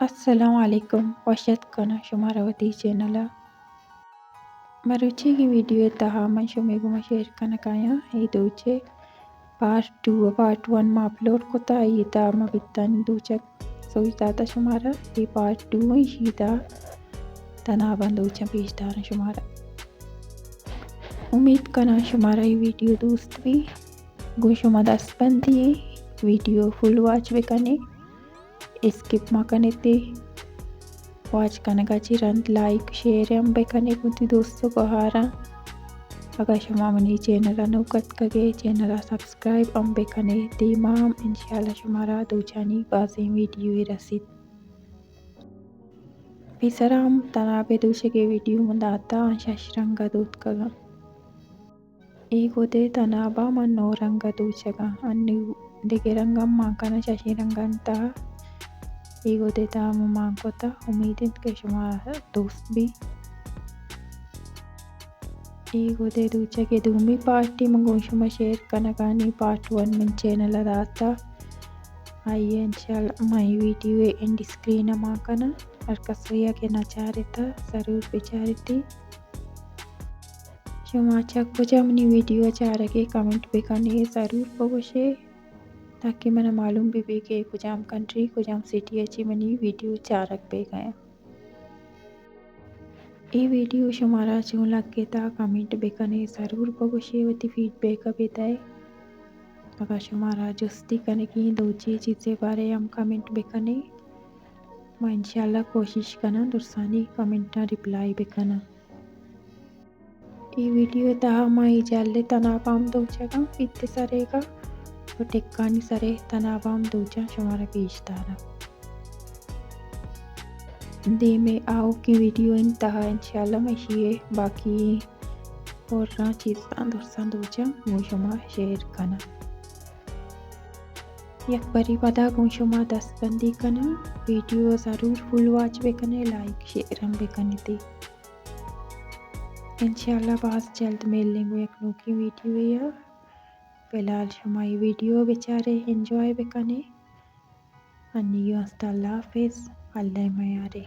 अस्सलाम वालेकुम वशत कना शुमारवती चैनल मरुची वीडियो तहा मन शुमेगुमा शेयर कना काया ई दूचे पार्ट 2 पार्ट 1 मा अपलोड कोता ईता मा बित्तन दूचक सोईता शुमारा ई पार्ट 2 शीता तनाबन दूचा पेशदार शुमारा उम्मीद कना शुमारा ई वीडियो दोस्त भी गुशुमा दस बंदी video full watch bakanae skip मकने ते वॉच कनगा चिरंत लाइक शेयर हम बेकने कुंती दोस्तों को हारा अगर शुमा मनी चैनल अनुकत कगे चैनल सब्सक्राइब हम बेकने तीमाम इंशाल्लाह शुमारा दूचानी बाजी वीडियो रसीद पिसराम तनाबे दूचे के वीडियो मंदाता शशरंगा दूत कगा ईगोदे तनाबा मन नो रंगा दूचगा अन्नी देगे रंगम माकना शशिरंगंता ईगो देता मांगोता उम्मीद के शुमा दोस्त भी ईगो दे दूचा के दूमी पार्टी मंगो शुमा शेयर कनगानी पार्ट 1 में चैनल दाता आइए इंशाल्लाह माई वीडियो एंड स्क्रीन माकना और कसरिया के नचारेता जरूर बेचारती शुमा चक कुछ अपनी वीडियो चार के कमेंट पे करने ज़रूर पहुँचे ताकि मैंने मालूम भी कि कुजाम कंट्री कुजाम सिटी अच्छी मनी वीडियो चारक पे गए ये वीडियो शुमारा चूँ लग के ता कमेंट बेकने ज़रूर पगुशे वती फीडबैक बेताए अगर शुमारा जुस्ती कने की दो चीज़ें बारे हम कमेंट बेकने मैं इंशाल्लाह कोशिश करना दुरसानी कमेंट रिप्लाई बेकना ये वीडियो ता माई जाले तनापाम दो जगह इतने सरेगा तो टेक्कानी सरे तनाबाम दूचा शुमारा पेशदारा दे में आओ की वीडियो इंतहा इंशाल्लाह मशिए बाकी और ना चीज़ दुरसान दूचा वो शुमा शेयर कना यक बरी पता गो शुमा दस बंदी कना वीडियो ज़रूर full watch bakanae like share हम बेकने थे इंशाल्लाह बास जल्द मिल लेंगे एक नोकी वीडियो या फिलहाल शुमाई वीडियो बेचारे एंजॉय बेकने अन्नी अल्लाह हाफिज़ अल्लाह मयारे।